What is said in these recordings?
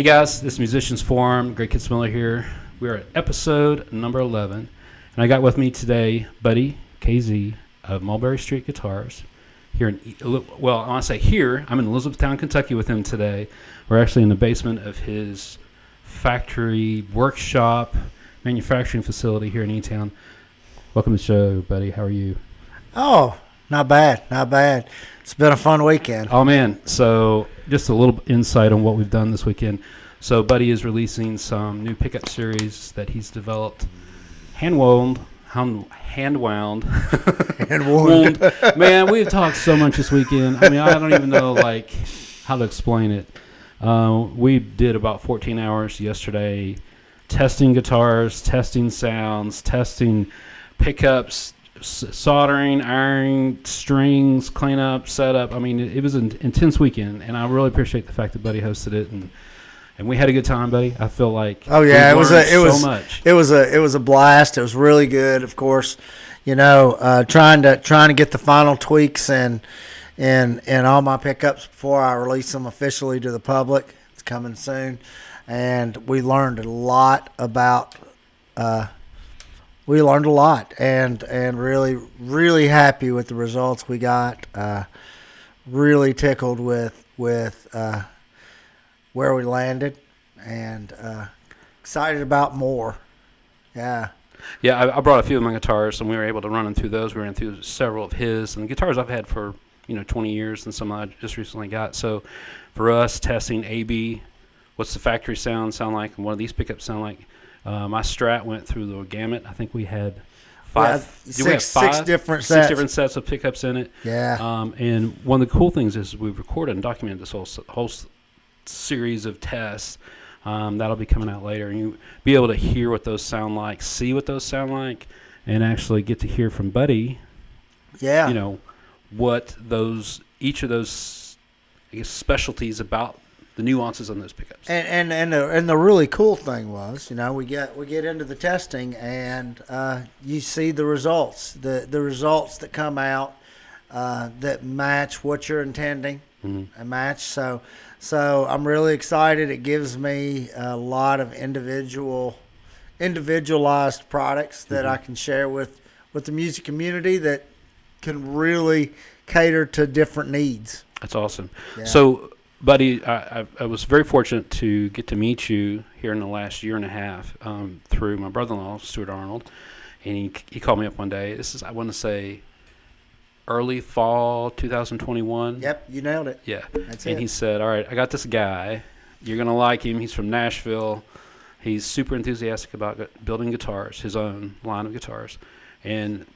Hey guys, this is Musicians Forum. Greg Kitzmiller here. We're at episode number 11, and I got with me today Buddy Cazee of Mulberry Street Guitars. Here in, well, I want to say here. I'm in Elizabethtown, Kentucky, with him today. We're actually in the basement of his factory workshop manufacturing facility here in E-Town. Welcome to the show, Buddy. How are you? Oh, not bad, not bad. It's been a fun weekend. Oh, man. So just a little insight on what we've done this weekend. So Buddy is releasing some new pickup series that he's developed, hand-wound. Man, we've talked so much this weekend. I mean, I don't even know, how to explain it. We did about 14 hours yesterday testing guitars, testing sounds, testing pickups, soldering, ironing, strings, cleanup, setup. I mean, it was an intense weekend, and I really appreciate the fact that Buddy hosted it, and we had a good time, Buddy. I feel like it was much. It was a blast. It was really good. Of course, trying to get the final tweaks and all my pickups before I release them officially to the public. It's coming soon, and we learned a lot about. We learned a lot, and really happy with the results we got. Really tickled with where we landed, and excited about more. Yeah, I brought a few of my guitars, and we were able to run them through those. We ran through several of his, and the guitars I've had for 20 years, and some I just recently got. So for us, testing A/B, what's the factory sound like, and what do these pickups sound like? My Strat went through the gamut. I think we had six different sets of pickups in it. Yeah. And one of the cool things is we've recorded and documented this whole series of tests. That'll be coming out later, and you be able to hear what those sound like, see what those sound like, and actually get to hear from Buddy. Yeah. What each of those, I guess, specialties about the nuances on those pickups. And the really cool thing was, we get into the testing, and you see the results, the results that come out that match what you're intending, a match. So I'm really excited. It gives me a lot of individualized products that I can share with the music community that can really cater to different needs. That's awesome. Yeah. So, Buddy, I was very fortunate to get to meet you here in the last year and a half through my brother-in-law, Stuart Arnold, and he called me up one day. This is, I want to say, early fall 2021. Yep, you nailed it. Yeah. That's and it. He said, all right, I got this guy. You're going to like him. He's from Nashville. He's super enthusiastic about building guitars, his own line of guitars. And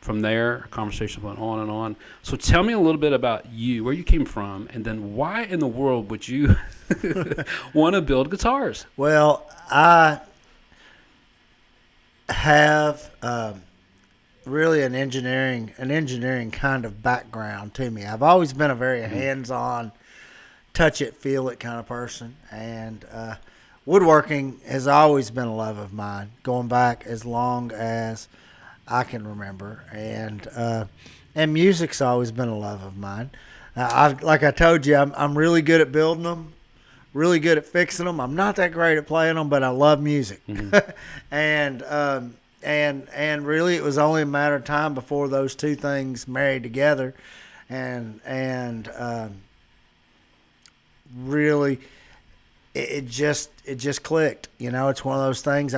from there, our conversation went on and on. So tell me a little bit about you, where you came from, and then why in the world would you want to build guitars? Well, I have really an engineering kind of background to me. I've always been a very hands-on, touch it, feel it kind of person, and woodworking has always been a love of mine, going back as long as I can remember, and music's always been a love of mine. Like I told you, I'm really good at building them, really good at fixing them. I'm not that great at playing them, but I love music, and really, it was only a matter of time before those two things married together, and really, it just clicked. It's one of those things.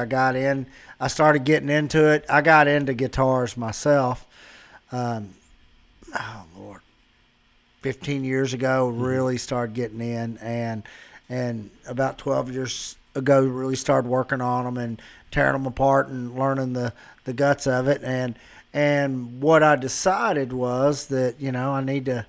I started getting into it. I got into guitars myself. 15 years ago, really started getting in, and about 12 years ago, really started working on them and tearing them apart and learning the guts of it. And what I decided was that I need to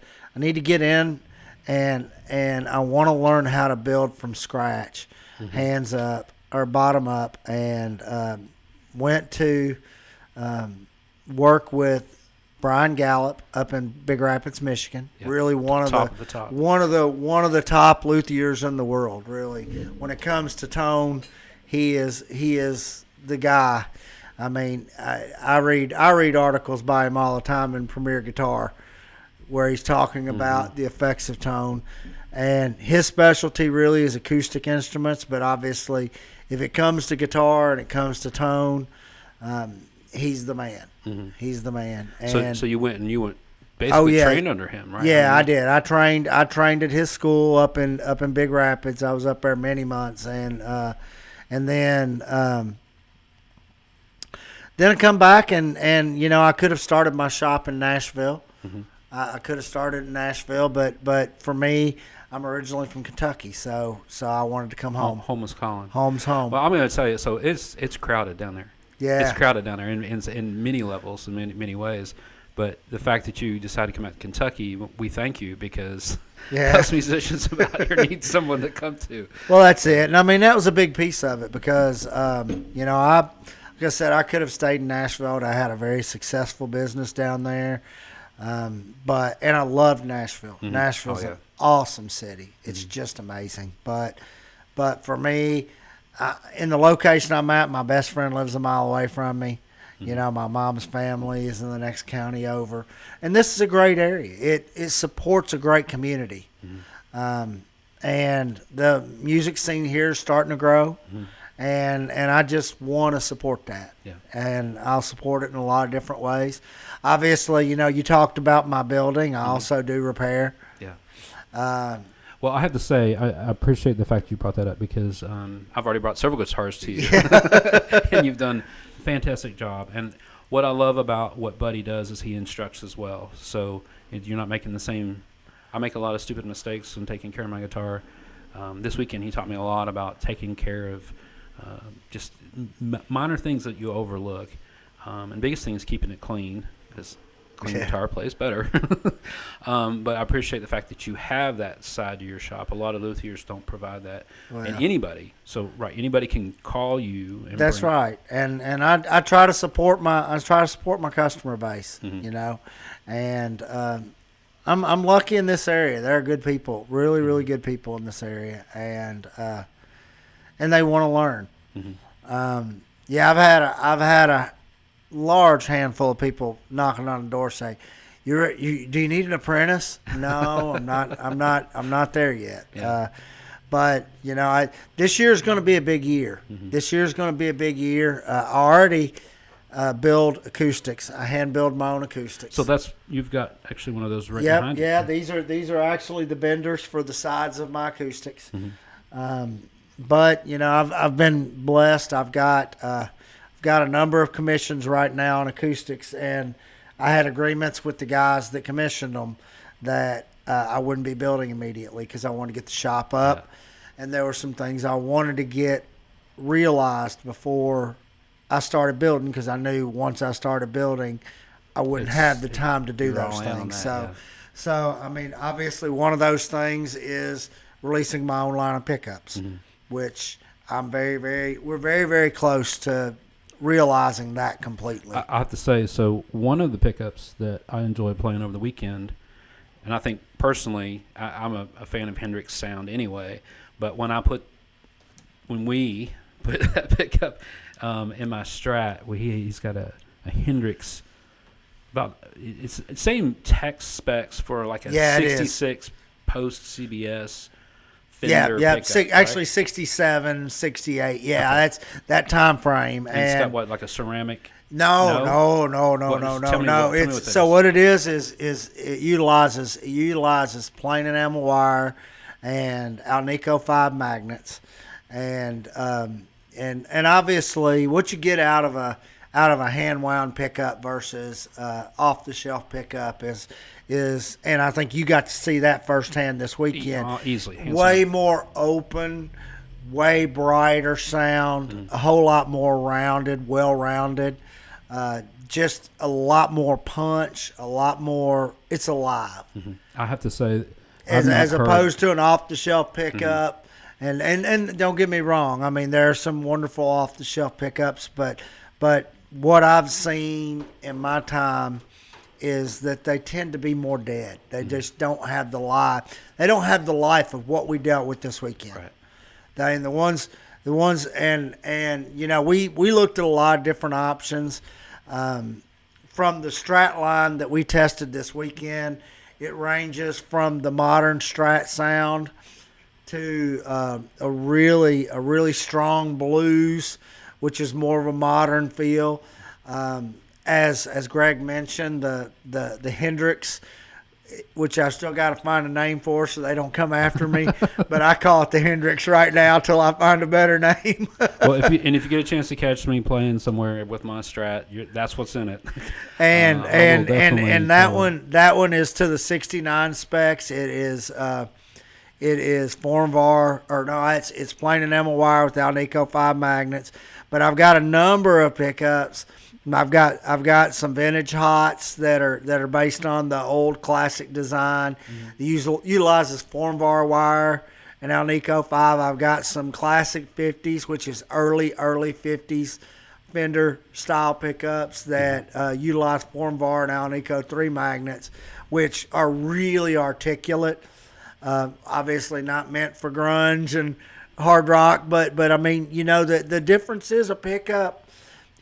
get in, and I want to learn how to build from scratch, hands up or bottom up, and went to work with Brian Gallup up in Big Rapids, Michigan. Yep. Really one of the top luthiers in the world. Really, when it comes to tone, he is the guy. I mean, I read articles by him all the time in Premier Guitar, where he's talking about the effects of tone. And his specialty really is acoustic instruments, but obviously if it comes to guitar and it comes to tone, he's the man. He's the man. And so you went basically trained under him, right? Yeah, I did. I trained at his school up in Big Rapids. I was up there many months, and then I come back and I could have started my shop in Nashville. I could have started in Nashville, but for me, I'm originally from Kentucky, so I wanted to come home. Home was calling. Home's home. Well, I'm going to tell you. So it's crowded down there. Yeah, it's crowded down there in many levels, in many ways. But the fact that you decided to come out to Kentucky, we thank you, because us musicians about here need someone to come to. Well, that's it. And I mean, that was a big piece of it because, like I said, I could have stayed in Nashville. I had a very successful business down there. And I loved Nashville. Nashville's an awesome city. It's just amazing. But for me, in the location I'm at, my best friend lives a mile away from me. My mom's family is in the next county over, and this is a great area. It supports a great community, and the music scene here is starting to grow, and I just want to support that. And I'll support it in a lot of different ways. Obviously, you talked about my building. I also do repair. Well, I have to say, I appreciate the fact you brought that up, because I've already brought several guitars to you, and you've done a fantastic job. And what I love about what Buddy does is he instructs as well. So you're not making the same. I make a lot of stupid mistakes when taking care of my guitar. This weekend, he taught me a lot about taking care of just minor things that you overlook. And biggest thing is keeping it clean, because clean guitar plays better. But I appreciate the fact that you have that side to your shop. A lot of luthiers don't provide that. And anybody can call you. And that's right. And I try to support my customer base, and I'm lucky in this area. There are good people, really, really good people in this area, and they want to learn. I've had a large handful of people knocking on the door saying, do you need an apprentice? No, I'm not there yet. But this year is going to be a big year. This year is going to be a big year. I already build acoustics. I hand build my own acoustics. So you've got actually one of those right behind you. Yeah, these are actually the benders for the sides of my acoustics. But I've been blessed. I've got a number of commissions right now on acoustics, and I had agreements with the guys that commissioned them that I wouldn't be building immediately because I wanted to get the shop up, and there were some things I wanted to get realized before I started building, because I knew once I started building, I wouldn't have the time to do those things. So I mean, obviously, one of those things is releasing my own line of pickups, which we're very, very close to realizing that completely. I have to say, so one of the pickups that I enjoyed playing over the weekend, and I think personally, I'm a fan of Hendrix sound anyway, but when we put that pickup in my Strat, he's got a Hendrix, it's same tech specs for like a 66 post CBS Fender pickup, actually 67, 68. Yeah, that's that time frame. And it's got what, like a ceramic? No. It's so what it is it utilizes plain enamel wire and Alnico 5 magnets, and obviously what you get out of a hand wound pickup versus off the shelf pickup is, and I think you got to see that firsthand this weekend. Easily, way more open, way brighter sound, a whole lot more rounded, well-rounded, just a lot more punch, a lot more. It's alive. I have to say, as opposed to an off-the-shelf pickup. And don't get me wrong. I mean, there are some wonderful off-the-shelf pickups, but what I've seen in my time is that they tend to be more dead. They just don't have the life. They don't have the life of what we dealt with this weekend. Right. The ones, and we looked at a lot of different options. From the Strat line that we tested this weekend, It ranges from the modern Strat sound to a really strong blues, which is more of a modern feel. As Greg mentioned, the Hendrix, which I still got to find a name for so they don't come after me, but I call it the Hendrix right now till I find a better name. Well, if you get a chance to catch me playing somewhere with my Strat, that's what's in it. And that one is to the 69 specs. It is Formvar, or no, it's plain enamel wire without Alnico 5 magnets. But I've got a number of pickups. I've got some vintage hots that are based on the old classic design. Mm-hmm. It utilizes Formvar wire and Alnico 5. I've got some classic 50s, which is early 50s Fender style pickups that utilize Formvar and Alnico 3 magnets, which are really articulate. Obviously not meant for grunge and hard rock, but I mean, the difference is a pickup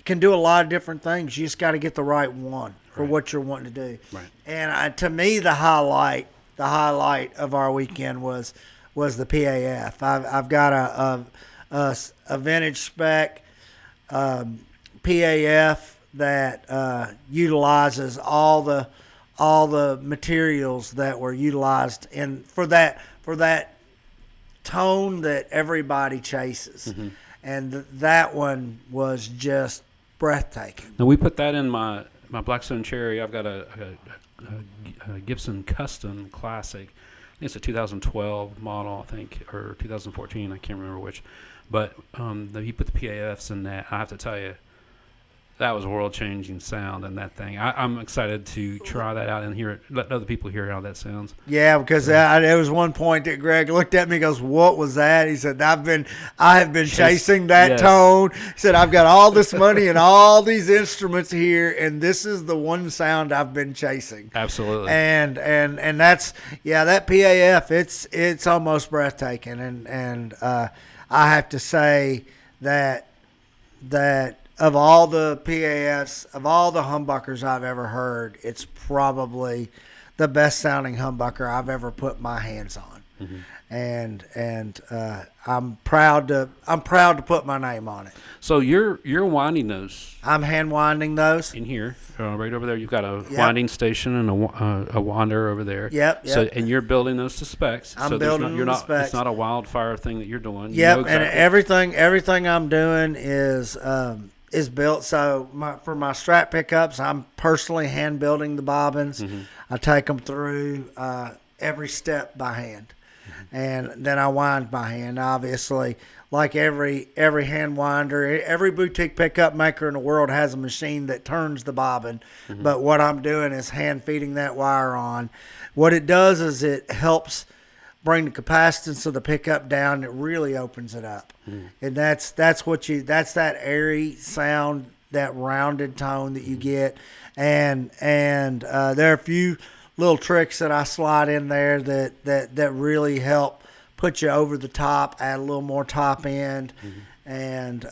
can do a lot of different things. You just got to get the right one for what you're wanting to do. Right. And to me, the highlight of our weekend was the PAF. I've got a vintage spec PAF that utilizes all the materials that were utilized for that tone that everybody chases. Mm-hmm. And that one was just breathtaking. Now, we put that in my Blackstone Cherry. I've got a Gibson Custom Classic. I think it's a 2012 model, I think, or 2014. I can't remember which. But he put the PAFs in that. I have to tell you, that was a world-changing sound in that thing. I'm excited to try that out and hear it, let other people hear how that sounds. Yeah, because there was one point that Greg looked at me and goes, "What was that?" He said, I have been chasing that tone. He said, "I've got all this money and all these instruments here, and this is the one sound I've been chasing." Absolutely. And that's, that PAF, it's almost breathtaking. And I have to say that of all the PAFs, of all the humbuckers I've ever heard, it's probably the best sounding humbucker I've ever put my hands on. Mm-hmm. And I'm proud to put my name on it. So you're winding those. I'm hand winding those in here, right over there. You've got a winding station and a winder over there. Yep. So and you're building those to specs. I'm building them to specs. It's not a wildfire thing that you're doing. Yep. And everything I'm doing is built. So for my Strat pickups, I'm personally hand building the bobbins. Mm-hmm. I take them through every step by hand. And then I wind by hand, obviously. Like every hand winder, every boutique pickup maker in the world has a machine that turns the bobbin. Mm-hmm. But what I'm doing is hand feeding that wire on. What it does is it helps bring the capacitance of the pickup down. It really opens it up. Mm-hmm. And that's that airy sound, that rounded tone that you get. And there are a few little tricks that I slide in there that really help put you over the top, add a little more top end. Mm-hmm. And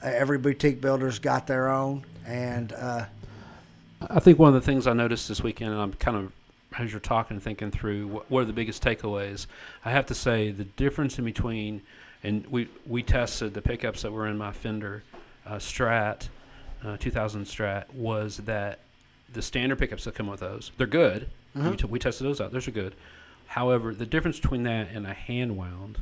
every boutique builder's got their own. And I think one of the things I noticed this weekend, and I'm kind of, as you're talking, thinking through what are the biggest takeaways, I have to say the difference in between, and we tested the pickups that were in my Fender Strat, 2000 Strat, was that the standard pickups that come with those, they're good. Mm-hmm. We tested those out. Those are good. However, the difference between that and a hand wound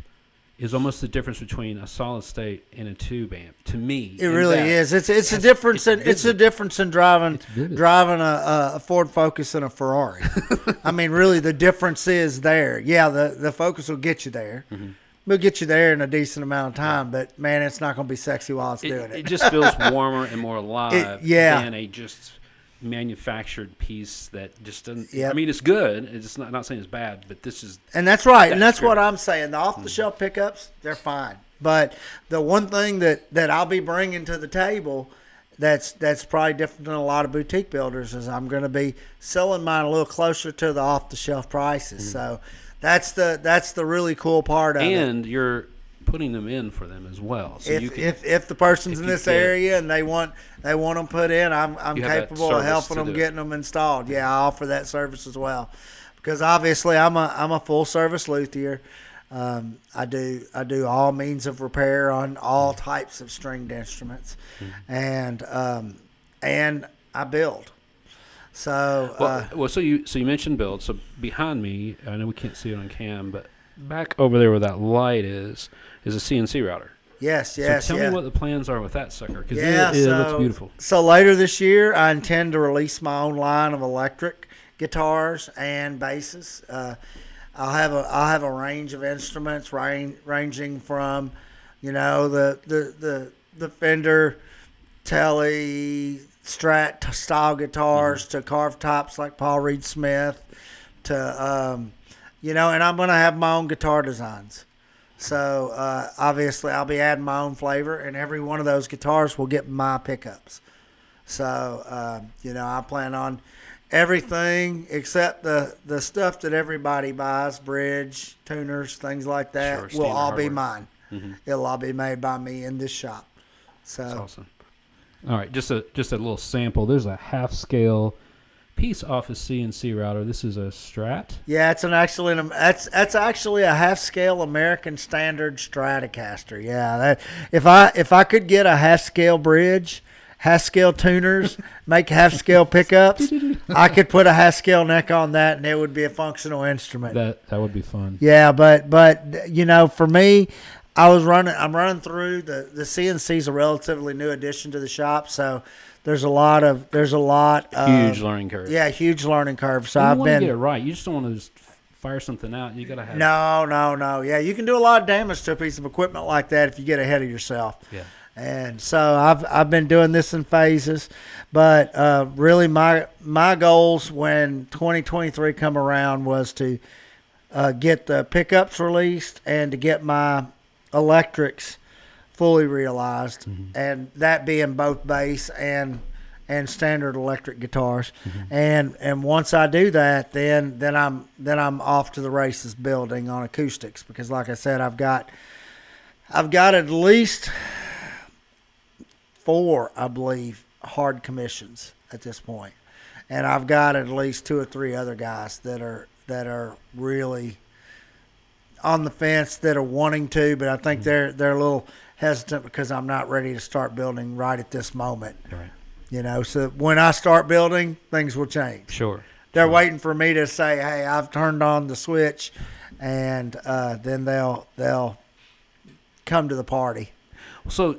is almost the difference between a solid state and a tube amp. To me, it really is. It's a difference. It's a difference in driving a Ford Focus and a Ferrari. I mean, really, the difference is there. Yeah, the Focus will get you there. Mm-hmm. We'll get you there in a decent amount of time, but man, it's not going to be sexy while it's doing it. It just feels warmer and more alive than a just manufactured piece that just doesn't. Yep. I mean, it's good. It's not saying it's bad, but this is. And that's right. And that's what I'm saying. The off-the-shelf pickups, they're fine. But the one thing that I'll be bringing to the table that's probably different than a lot of boutique builders is I'm going to be selling mine a little closer to the off-the-shelf prices. Mm-hmm. So that's the really cool part of it. And you're putting them in for them as well. So if the person's in this area and they want them put in, I'm capable of helping them getting them installed. Yeah, I offer that service as well. because obviously I'm a full service luthier. I do all means of repair on all types of stringed instruments, and I build. So so you mentioned build. So behind me, I know we can't see it on cam, but back over there where that light is a CNC router. yes. So tell me what the plans are with that sucker, because it so, looks beautiful. So later this year, I intend to release my own line of electric guitars and basses. I'll have a range of instruments ranging from, the Fender Tele Strat style guitars to carved tops like Paul Reed Smith to and I'm going to have my own guitar designs. So obviously I'll be adding my own flavor, and every one of those guitars will get my pickups. So I plan on everything except the stuff that everybody buys, bridge, tuners, things like that, will all be mine. It'll all be made by me in this shop. So that's awesome. All right, just a little sample. There's a half scale piece off a CNC router. This is a Strat. Yeah, that's actually a half scale American Standard Stratocaster. Yeah, if I could get a half scale bridge, half scale tuners, make half scale pickups, I could put a half scale neck on that, and it would be a functional instrument. That would be fun. Yeah, but for me, I'm running through the CNC is a relatively new addition to the shop, so there's a lot of huge learning curve. Yeah, huge learning curve. So you want to get it right. You just don't want to just fire something out. You got to have no. Yeah, you can do a lot of damage to a piece of equipment like that if you get ahead of yourself. Yeah. And so I've been doing this in phases, but really my goals when 2023 come around was to get the pickups released and to get my electrics fully realized, and that being both bass and standard electric guitars. And once I do that, then I'm off to the races building on acoustics, because like I said, I've got at least 4, I believe, hard commissions at this point, and I've got at least 2 or 3 other guys that are really on the fence, that are wanting to, but I think they're a little hesitant because I'm not ready to start building right at this moment. Right. So when I start building, things will change. Sure. They're waiting for me to say, "Hey, I've turned on the switch," and then they'll come to the party. So,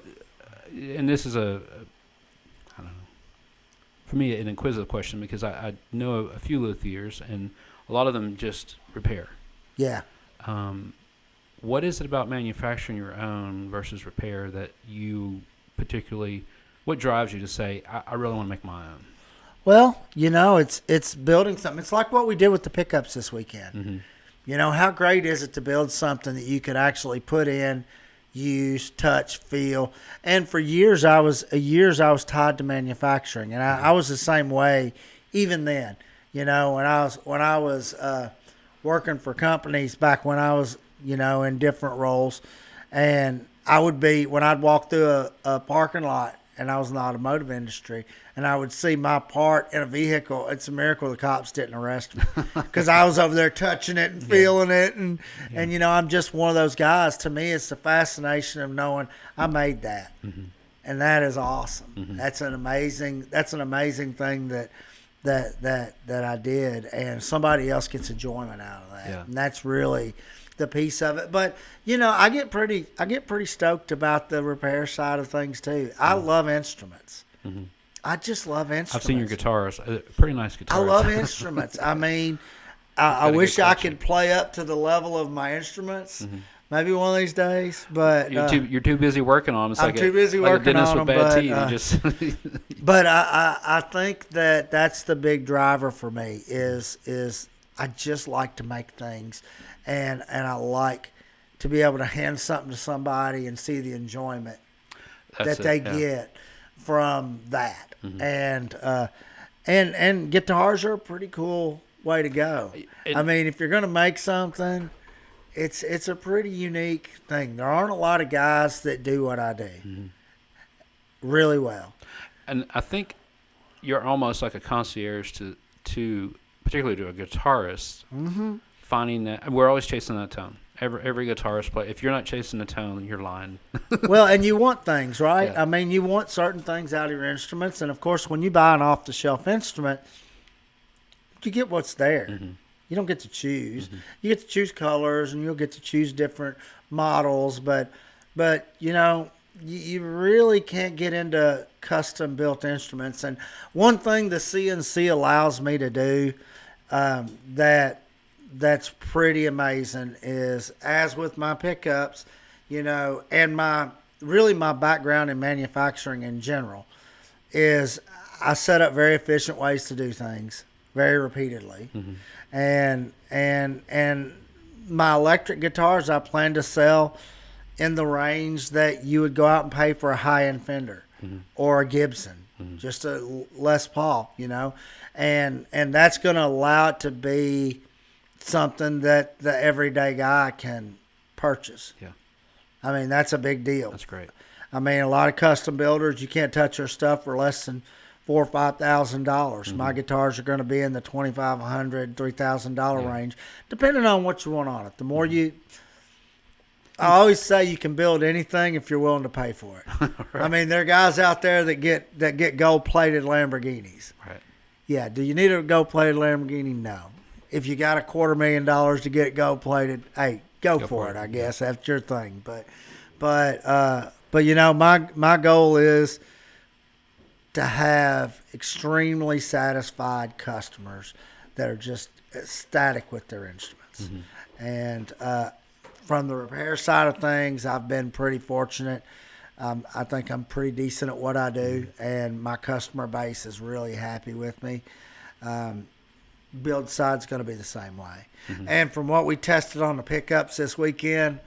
and this is I don't know, for me, an inquisitive question, because I know a few luthiers, and a lot of them just repair. Yeah. What is it about manufacturing your own versus repair that you particularly, what drives you to say, I really want to make my own? Well, it's building something. It's like what we did with the pickups this weekend. How great is it to build something that you could actually put in, use, touch, feel. And for years I was tied to manufacturing, and I was the same way even then. When I was working for companies back when I was in different roles, and I would be, when I'd walk through a parking lot, and I was in the automotive industry, and I would see my part in a vehicle, it's a miracle the cops didn't arrest me, because I was over there touching it and feeling it, and I'm just one of those guys. To me, it's the fascination of knowing I made that, and that is awesome. That's an amazing thing that I did, and somebody else gets enjoyment out of that, and that's really the piece of it. But I get pretty stoked about the repair side of things too. I love instruments. I just love instruments. I've seen your guitars, pretty nice guitars. I love instruments. I mean, I wish I could play up to the level of my instruments. Maybe one of these days, but you're too busy working on them. It's I'm too busy working on them. But I think that's the big driver for me is I just like to make things, and I like to be able to hand something to somebody and see the enjoyment they get from that. And guitars are a pretty cool way to go. I mean, if you're going to make something, it's a pretty unique thing. There aren't a lot of guys that do what I do really well. And I think you're almost like a concierge to particularly to a guitarist, finding that we're always chasing that tone. Every guitarist play. If you're not chasing the tone, you're lying. Well, and you want things, right? Yeah. I mean, you want certain things out of your instruments, and of course, when you buy an off-the-shelf instrument, you get what's there. You don't get to choose. You get to choose colors, and you'll get to choose different models, but you know, you really can't get into custom-built instruments. And one thing the CNC allows me to do that's pretty amazing is, as with my pickups, you know, and my background in manufacturing in general, is I set up very efficient ways to do things very repeatedly. And my electric guitars I plan to sell in the range that you would go out and pay for a high-end Fender or a Gibson, just a Les Paul, you know, and that's going to allow it to be something that the everyday guy can purchase. Yeah. I mean, that's a big deal. That's great. I mean, a lot of custom builders, you can't touch their stuff for less than $4,000 or $5,000. My guitars are going to be in the $2,500, $3,000 range, depending on what you want on it. The more you, I always say you can build anything if you're willing to pay for it. Right. I mean, there are guys out there that get gold-plated Lamborghinis. Right. Yeah. Do you need a gold-plated Lamborghini? No. If you got $250,000 to get it gold-plated, hey, go for it. I guess that's your thing. But you know, my goal is to have extremely satisfied customers that are just ecstatic with their instruments. And from the repair side of things, I've been pretty fortunate. I think I'm pretty decent at what I do, and my customer base is really happy with me. Build side's going to be the same way. And from what we tested on the pickups this weekend,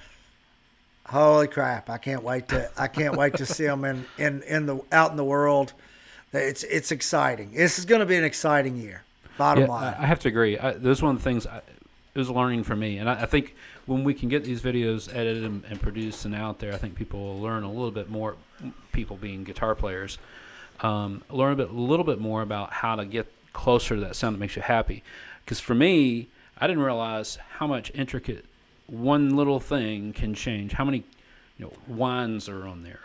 holy crap! I can't wait to see them out in the world. It's exciting. This is going to be an exciting year. Bottom line. I have to agree. That was one of the things. It was learning for me, and I think when we can get these videos edited and produced and out there, I think people will learn a little bit more. People being guitar players, learn a little bit more about how to get closer to that sound that makes you happy. Because for me, I didn't realize how much intricate one little thing can change. How many, winds are on there,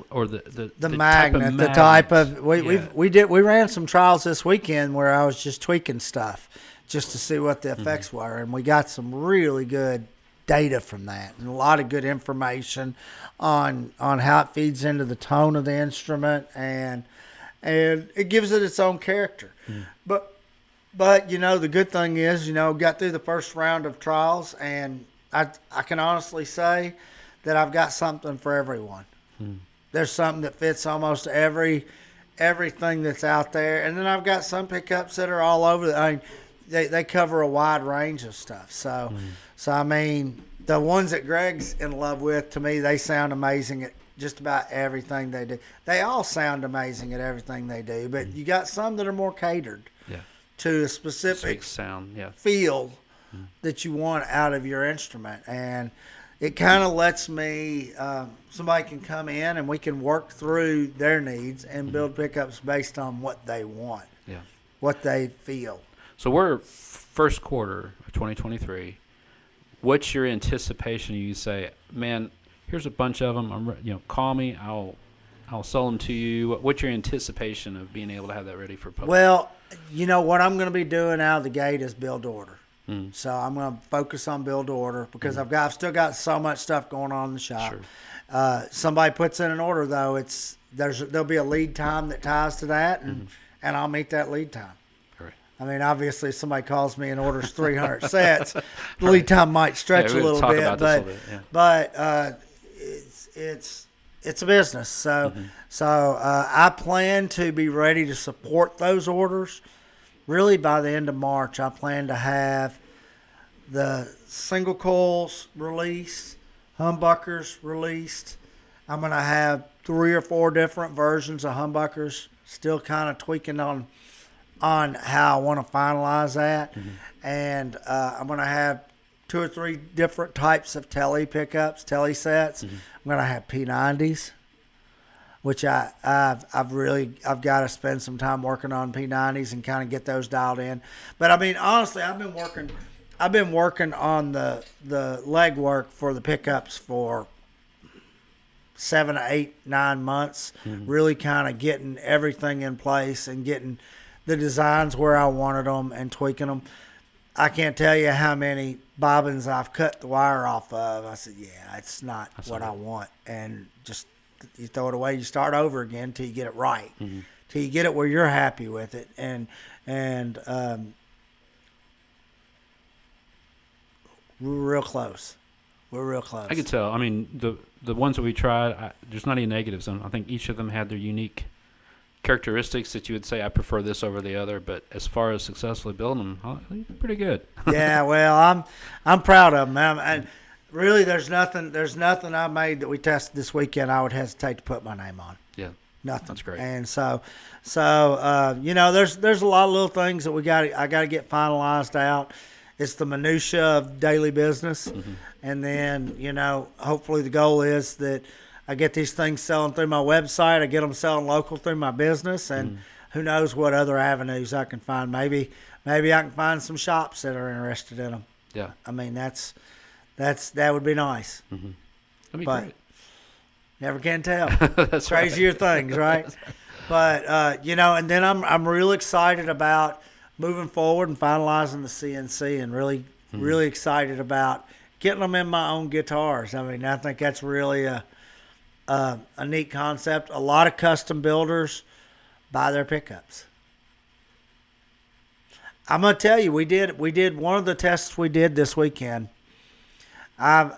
or the magnet, the type of we ran some trials this weekend where I was just tweaking stuff just to see what the effects were, and we got some really good data from that, and a lot of good information on how it feeds into the tone of the instrument, and it gives it its own character. But the good thing is, got through the first round of trials, and I can honestly say that I've got something for everyone. There's something that fits almost everything that's out there, and then I've got some pickups that are all over. They cover a wide range of stuff. So I mean, the ones that Greg's in love with, to me, they sound amazing at just about everything they do. They all sound amazing at everything they do, but you got some that are more catered to a specific sound, feel that you want out of your instrument. And it kind of lets me, somebody can come in and we can work through their needs and build pickups based on what they want, what they feel. So we're first quarter of 2023. What's your anticipation? You say, man, here's a bunch of them. Call me. I'll sell them to you. What's your anticipation of being able to have that ready for public? Well, what I'm going to be doing out of the gate is build to order. So I'm going to focus on build to order because I've still got so much stuff going on in the shop. Sure. Somebody puts in an order though, there'll be a lead time that ties to that, and I'll meet that lead time. I mean, obviously, if somebody calls me and orders 300 sets, the lead time might stretch a little bit, but it's a business. So I plan to be ready to support those orders. Really, by the end of March, I plan to have the single coils released, humbuckers released. I'm going to have 3 or 4 different versions of humbuckers, still kind of tweaking on how I want to finalize that. And I'm going to have 2 or 3 different types of telly pickups, telly sets. I'm going to have P90s. which I've got to spend some time working on P90s and kind of get those dialed in. But I mean, honestly, I've been working on the legwork for the pickups for 7 to 8, 9 months, really kind of getting everything in place and getting the designs where I wanted them and tweaking them. I can't tell you how many bobbins I've cut the wire off of. I said, yeah, it's not what I want. And just, you throw it away, you start over again till you get it right, till you get it where you're happy with it. And we're real close. We're real close. I could tell. I mean, the ones that we tried, there's not any negatives. I think each of them had their unique characteristics that you would say, I prefer this over the other. But as far as successfully building them, pretty good. Yeah, well, I'm proud of them. And really, there's nothing I made that we tested this weekend I would hesitate to put my name on. Yeah, nothing. That's great. And so you know, there's a lot of little things that I got to get finalized out. It's the minutia of daily business. And then, you know, hopefully the goal is that I get these things selling through my website. I get them selling local through my business. And who knows what other avenues I can find. Maybe I can find some shops that are interested in them. Yeah. I mean, that would be nice. That'd be But great. never can tell. That's Crazier things, right? But, you know, and then I'm real excited about moving forward and finalizing the CNC, and really excited about getting them in my own guitars. I mean, I think that's really a neat concept. A lot of custom builders buy their pickups. I'm gonna tell you, we did one of the tests we did this weekend. The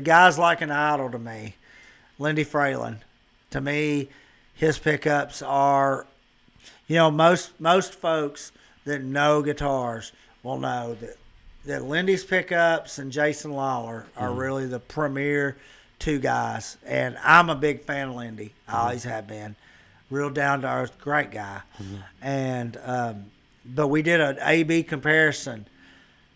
guy's like an idol to me, Lindy Fralin. To me, his pickups are, you know, most folks that know guitars will know that Lindy's pickups and Jason Lawler are really the premier two guys. And I'm a big fan of Lindy. I always have been. Real down to earth, great guy. And but we did an A/B comparison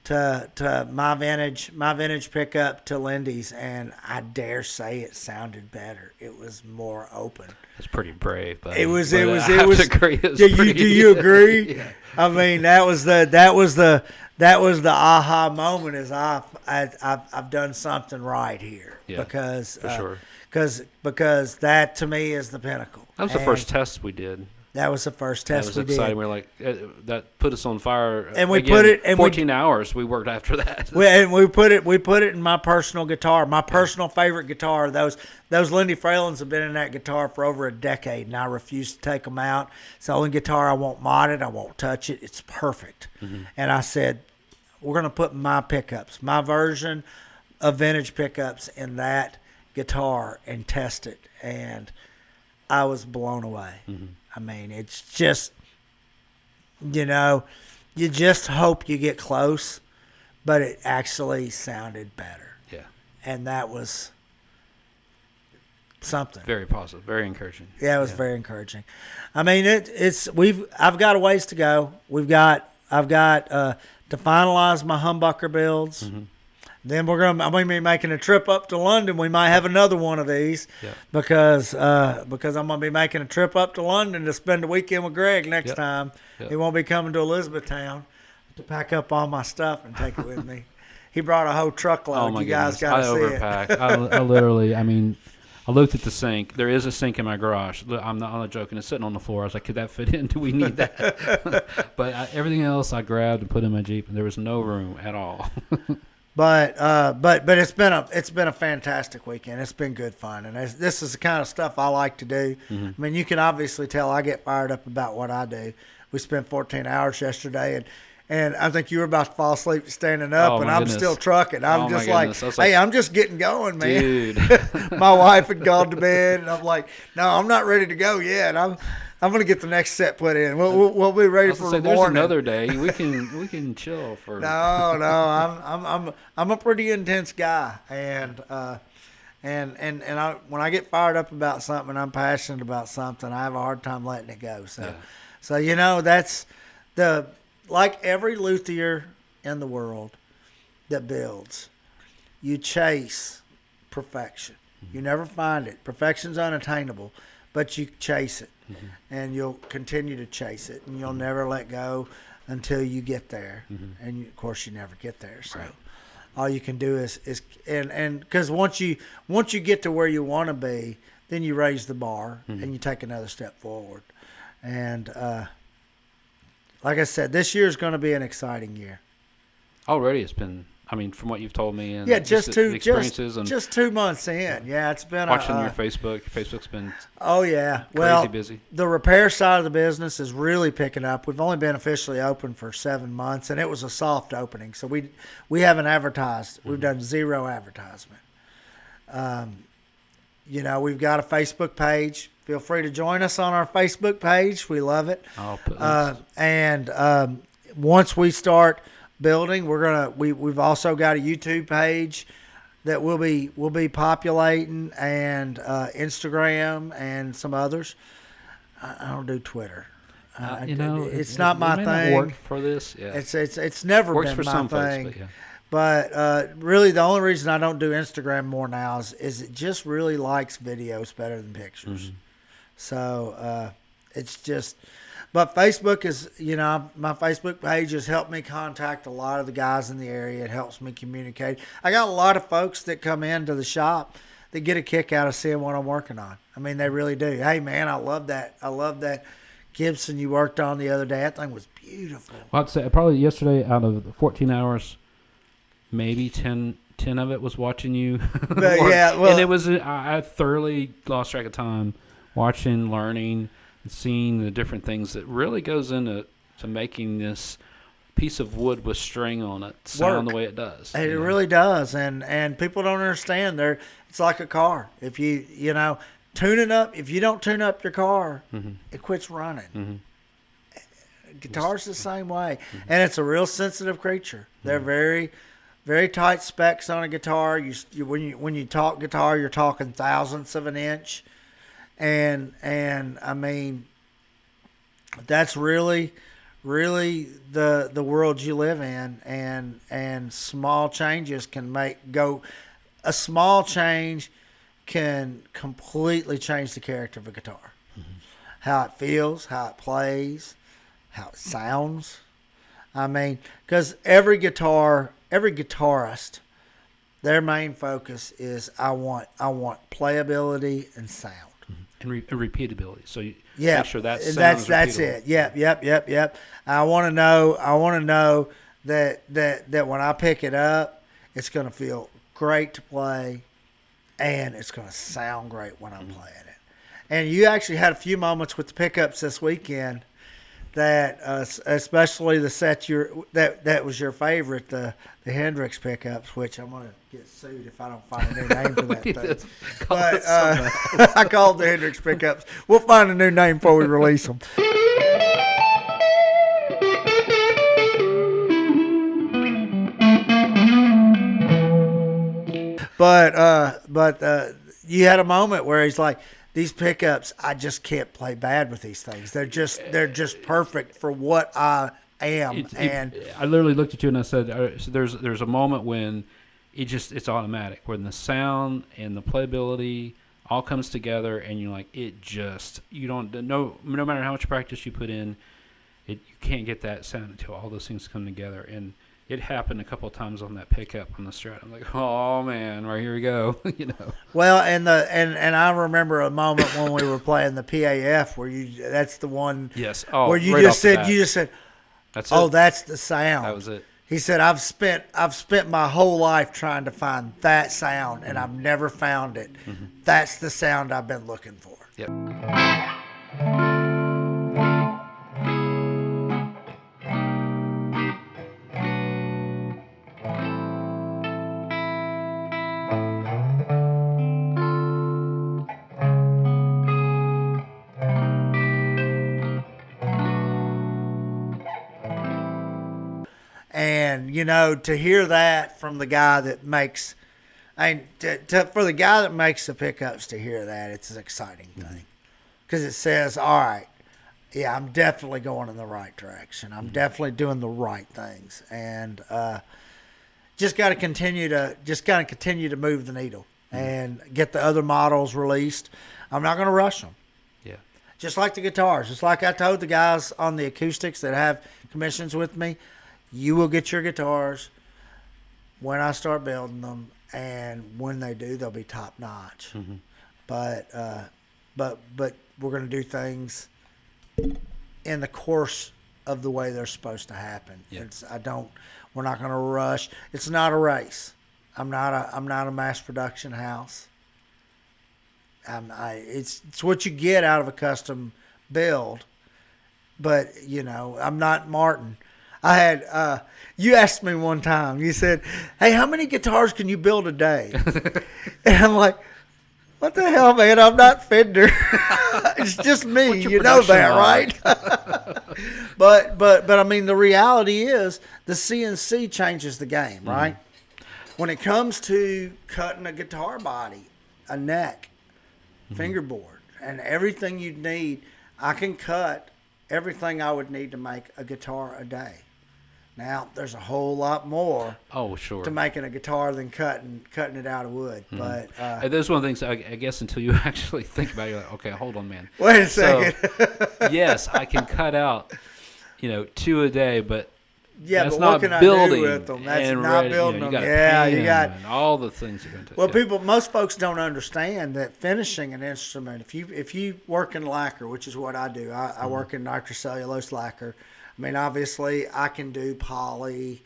to my vintage pickup to Lindy's, and I dare say it sounded better. It was more open. It's pretty brave, but It was. Agree. Do you agree? Yeah. I mean, that was the aha moment. Is I've done something right here. Yeah, because for sure. Because that to me is the pinnacle. That was the first test we did. That was the first That test was we exciting. did. We're like, that put us on fire. And we again, put it. And 14 hours we worked after that. We put it in my personal guitar, my personal favorite guitar. Those Lindy Fralins have been in that guitar for over a decade, and I refuse to take them out. It's the only guitar I won't mod it. I won't touch it. It's perfect. And I said, we're going to put my pickups, my version of vintage pickups, in that guitar and test it. And I was blown away. I mean, it's just, you know, you just hope you get close, but it actually sounded better. Yeah. And that was something. Very positive, very encouraging. Yeah, it was very encouraging. I mean, I've got a ways to go. I've got to finalize my humbucker builds. Then I'm going to be making a trip up to London. We might have another one of these because I'm going to be making a trip up to London to spend the weekend with Greg next time. He won't be coming to Elizabethtown to pack up all my stuff and take it with me. He brought a whole truckload. Oh my you guys goodness. got to see overpacked. it. I literally, I mean, I looked at the sink. There is a sink in my garage. I'm not joking. It's sitting on the floor. I was like, could that fit in? Do we need that? But everything else I grabbed and put in my Jeep, and there was no room at all. But it's been a fantastic weekend. It's been good fun, and this is the kind of stuff I like to do. I mean, you can obviously tell I get fired up about what I do. We spent 14 hours yesterday, and I think you were about to fall asleep standing up, and I'm still trucking. I'm just like, hey, I'm just getting going, man. Dude. My wife had gone to bed, and I'm like, no, I'm not ready to go yet. I'm going to get the next set put in. We'll be ready for the morning. There's another day. We can chill for. No, I'm a pretty intense guy, and when I get fired up about something and I'm passionate about something, I have a hard time letting it go. So you know, that's like every luthier in the world that builds, you chase perfection. You never find it. Perfection's unattainable, but you chase it, and you'll continue to chase it, and you'll never let go until you get there. And of course, you never get there. So all you can do is because once you get to where you want to be, then you raise the bar and you take another step forward. And like I said, this year is going to be an exciting year. Already, it's been. I mean, from what you've told me, and just the experiences, and just 2 months in. Yeah, it's been watching your Facebook. Facebook's been crazy busy. The repair side of the business is really picking up. We've only been officially open for 7 months, and it was a soft opening, so we haven't advertised. We've done zero advertisement. We've got a Facebook page. Feel free to join us on our Facebook page. We love it. I'll put once we start building, we've also got a YouTube page that we'll be populating, and Instagram and some others. I don't do Twitter. It's not my thing. Not work for this. Yeah. It's never works been for my some thing. folks, but yeah. But really, the only reason I don't do Instagram more now is it just really likes videos better than pictures. So it's just. But Facebook is, my Facebook page has helped me contact a lot of the guys in the area. It helps me communicate. I got a lot of folks that come into the shop that get a kick out of seeing what I'm working on. I mean, they really do. Hey, man, I love that. I love that Gibson you worked on the other day. That thing was beautiful. Well, I'd say probably yesterday, out of the 14 hours, maybe 10 of it was watching you. And it was, I thoroughly lost track of time watching, learning, seeing the different things that really goes into making this piece of wood with string on it sound the way it does. It really does, and people don't understand. It's like a car. If you tune it up, if you don't tune up your car, it quits running. Guitar's the same way, and it's a real sensitive creature. They're very, very tight specs on a guitar. When you talk guitar, you're talking thousandths of an inch. And I mean, that's really, really the world you live in, and small changes can a small change can completely change the character of a guitar. How it feels, how it plays, how it sounds. I mean, because every guitarist, their main focus is I want playability and sound. And repeatability. So make sure that sound is that's it. Yep. I want to know that when I pick it up, it's going to feel great to play, and it's going to sound great when I'm playing it. And you actually had a few moments with the pickups this weekend that, especially the set that was your favorite, the Hendrix pickups, which I'm going to get sued if I don't find a new name for that thing. But I called the Hendrix pickups. We'll find a new name before we release them. But you had a moment where he's like, these pickups, I just can't play bad with these things. They're just perfect for what I am. I literally looked at you and I said, so there's a moment when it's automatic, when the sound and the playability all comes together, and you're like, no matter how much practice you put in, you can't get that sound until all those things come together. And it happened a couple of times on that pickup on the Strat. I'm like, oh man, right, here we go. Well, and I remember a moment when we were playing the PAF where that's the one. Yes. Where you just said, that's oh, it. That's the sound. That was it. He said, I've spent my whole life trying to find that sound, and I've never found it. That's the sound I've been looking for. Yep. And, to hear that from the guy that makes, for the guy that makes the pickups to hear that, it's an exciting thing. Because it says, all right, yeah, I'm definitely going in the right direction. I'm definitely doing the right things. And just got to continue to move the needle. and get the other models released. I'm not going to rush them. Yeah. Just like the guitars. Just like I told the guys on the acoustics that have commissions with me, you will get your guitars when I start building them, and when they do, they'll be top notch. Mm-hmm. But we're going to do things in the course of the way they're supposed to happen. Yeah. We're not going to rush. It's not a race. I'm not a mass production house. It's what you get out of a custom build. But, I'm not Martin. I had, you asked me one time, you said, hey, how many guitars can you build a day? And I'm like, what the hell, man? I'm not Fender. It's just me. You know that, right? But I mean, the reality is the CNC changes the game, right? When it comes to cutting a guitar body, a neck, fingerboard, and everything you'd need, I can cut everything I would need to make a guitar a day. Now, there's a whole lot more to making a guitar than cutting it out of wood. But there's one of the things, I guess, until you actually think about it, you're like, okay, hold on, man. Wait a second. Yes, I can cut out, 2 a day, but that's but not what can building I do with them? That's and not ready, building them. You got and all the things you're going to do. Well, most folks don't understand that finishing an instrument, if you work in lacquer, which is what I do, I work in nitrocellulose lacquer. I mean, obviously, I can do poly.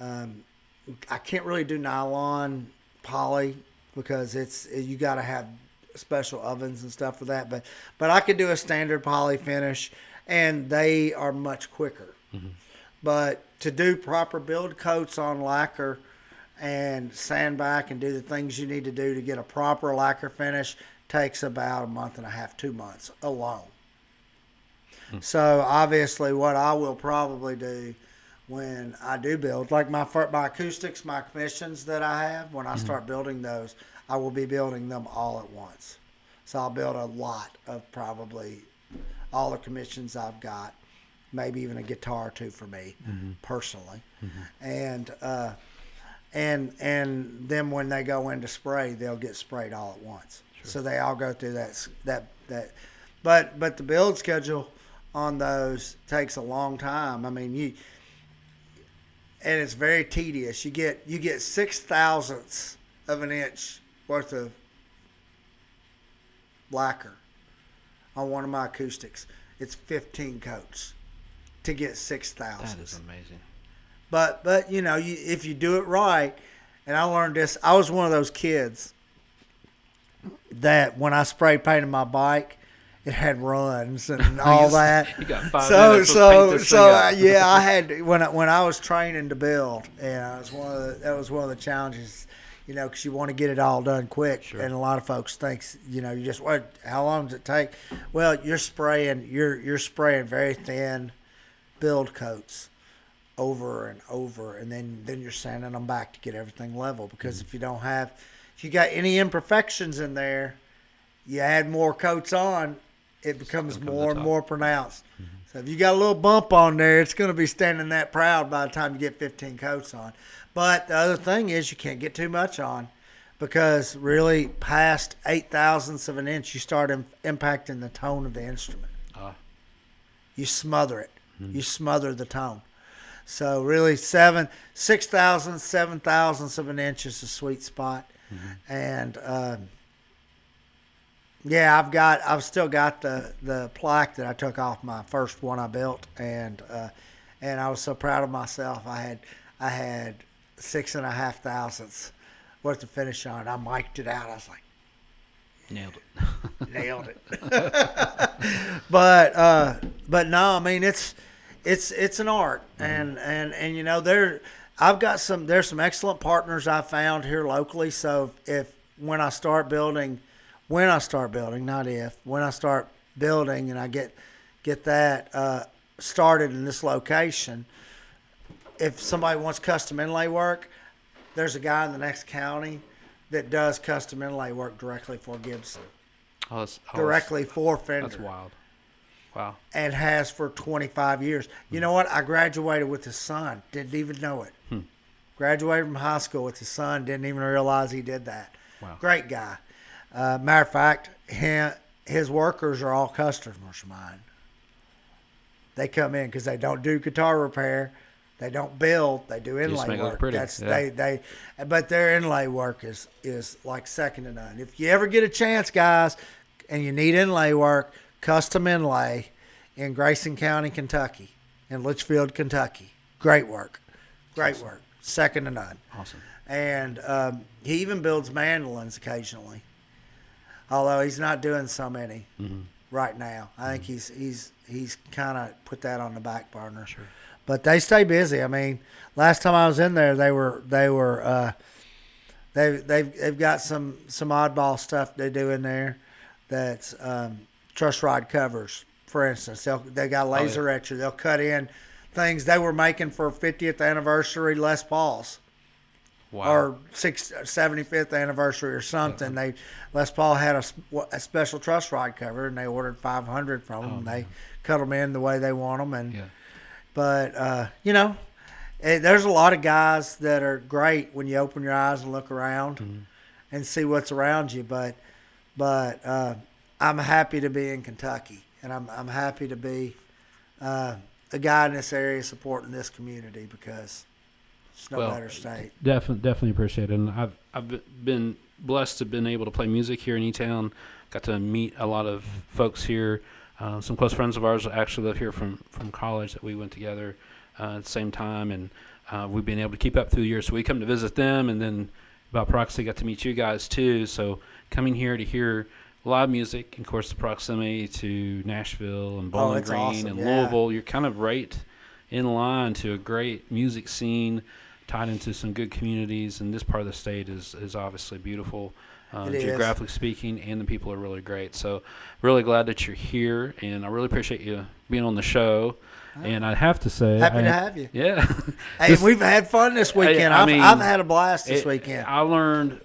I can't really do nylon poly because you got to have special ovens and stuff for that. But I could do a standard poly finish, and they are much quicker. Mm-hmm. But to do proper build coats on lacquer and sand back and do the things you need to do to get a proper lacquer finish takes about a month and a half, 2 months alone. So obviously what I will probably do when I do build, like my acoustics, my commissions that I have, when I start building those, I will be building them all at once. So I'll build a lot of probably all the commissions I've got, maybe even a guitar or two for me personally. And then when they go into spray, they'll get sprayed all at once. Sure. So they all go through that. But the build schedule on those takes a long time. I mean, and it's very tedious. You get 0.006 of an inch worth of lacquer on one of my acoustics. It's 15 coats to get 0.006. That is amazing. But if you do it right, and I learned this, I was one of those kids that when I spray painted my bike, it had runs and all that. You got 5 minutes to paint this thing up. I had when I was training to build, and that was one of the challenges, because you want to get it all done quick. Sure. And a lot of folks thinks, you just how long does it take? Well, you're spraying very thin build coats over and over, and then you're sanding them back to get everything level. Because if you got any imperfections in there, you add more coats on, it becomes more and more pronounced. So if you got a little bump on there, it's going to be standing that proud by the time you get 15 coats on. But the other thing is you can't get too much on, because really past 0.008 of an inch, you start impacting the tone of the instrument. You smother it. You smother the tone. So really 6,000, 7,000ths of an inch is the sweet spot. And I've still got the plaque that I took off my first one I built, and I was so proud of myself. I had 6.5 thousandths worth of finish on it. I mic'd it out. I was like, nailed it. But no, I mean it's an art, and there's some excellent partners I found here locally. So when I start building, and I get that started in this location, if somebody wants custom inlay work, there's a guy in the next county that does custom inlay work directly for Gibson. Directly for Fender. That's wild. Wow. And has for 25 years. You know what? I graduated with his son. Didn't even know it. Graduated from high school with his son. Didn't even realize he did that. Wow. Great guy. Matter of fact, his workers are all customers of mine. They come in because they don't do guitar repair. They don't build. They do inlay make it look work. pretty. That's Yeah. but their inlay work is like second to none. If you ever get a chance, guys, and you need inlay work, custom inlay in Grayson County, Kentucky, in Litchfield, Kentucky. Great work. Great work. Second to none. Awesome. And he even builds mandolins occasionally, although he's not doing so many right now. I think he's kind of put that on the back burner. Sure. But they stay busy. I mean, last time I was in there, they've got some oddball stuff they do in there. That's truss rod covers, for instance. They got laser etcher. They'll cut in things they were making for 50th anniversary Les Pauls. Wow. Or 75th anniversary or something. Les Paul had a special truss rod cover, and they ordered 500 from them. They cut them in the way they want them, but there's a lot of guys that are great when you open your eyes and look around and see what's around you. But I'm happy to be in Kentucky, and I'm happy to be a guy in this area supporting this community because. It's no better state. Definitely appreciate it. And I've been blessed to have been able to play music here in E-Town. Got to meet a lot of folks here. Some close friends of ours that actually live here from college that we went together at the same time. And we've been able to keep up through the years. So we come to visit them, and then by proxy got to meet you guys too. So coming here to hear live music, and of course the proximity to Nashville and Bowling Green awesome. and Louisville, you're kind of right in line to a great music scene, tied into some good communities, and this part of the state is obviously beautiful, geographically speaking, and the people are really great. So really glad that you're here, and I really appreciate you being on the show. And I have to say, happy to have you. Yeah. Hey, we've had fun this weekend. I've had a blast this weekend. I learned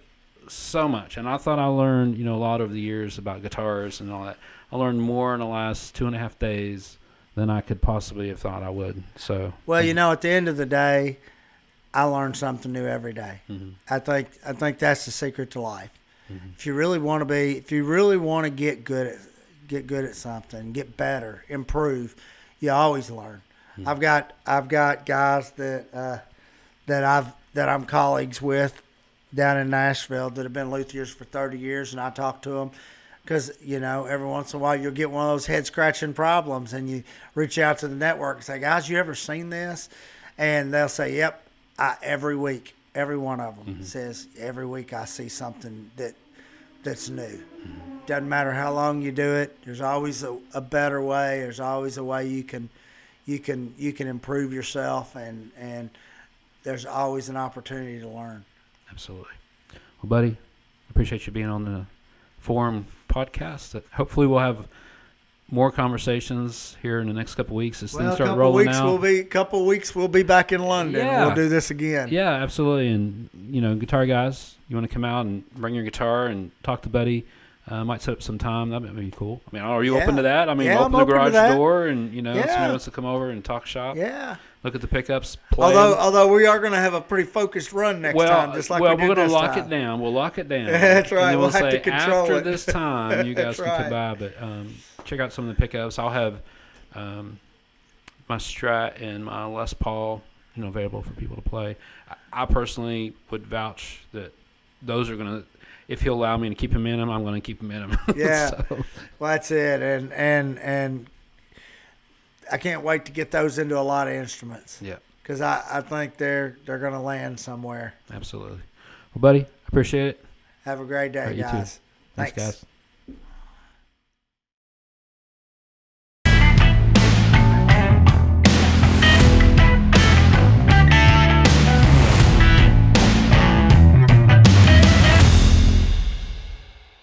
so much, and I thought I learned a lot over the years about guitars and all that. I learned more in the last 2.5 days than I could possibly have thought I would. So well, at the end of the day, I learn something new every day. I think that's the secret to life. If you really want to get good at something, get better, improve, you always learn. I've got guys that I'm colleagues with down in Nashville that have been luthiers for 30 years, and I talk to them because every once in a while you'll get one of those head scratching problems, and you reach out to the network and say, guys, you ever seen this? And they'll say, yep. Every week, every one of them says every week I see something that's new. Doesn't matter how long you do it. There's always a better way. There's always a way you can improve yourself, and there's always an opportunity to learn. Absolutely. Well, buddy, I appreciate you being on the Forum podcast. Hopefully, we'll have more conversations here in the next couple of weeks as things start rolling out. Couple weeks we'll be back in London. Yeah. We'll do this again. Yeah, absolutely. And guitar guys, you want to come out and bring your guitar and talk to Buddy? Might set up some time. That might be cool. I mean, are you open to that? I mean, open the garage door and somebody wants to come over and talk shop. Yeah. Look at the pickups. Play Although we are going to have a pretty focused run next time, just like we did we're going to lock time. it down. We'll lock it down. That's right. And then we'll have say to control after it. this time, you guys can come by. But check out some of the pickups. I'll have my Strat and my Les Paul, available for people to play. I personally would vouch that those are going to. If he'll allow me to keep him in them, I'm going to keep him in them. Yeah, well, that's it, and I can't wait to get those into a lot of instruments. Yeah, because I think they're going to land somewhere. Absolutely. Well, buddy, appreciate it. Have a great day, Right, you guys. too. Thanks, guys.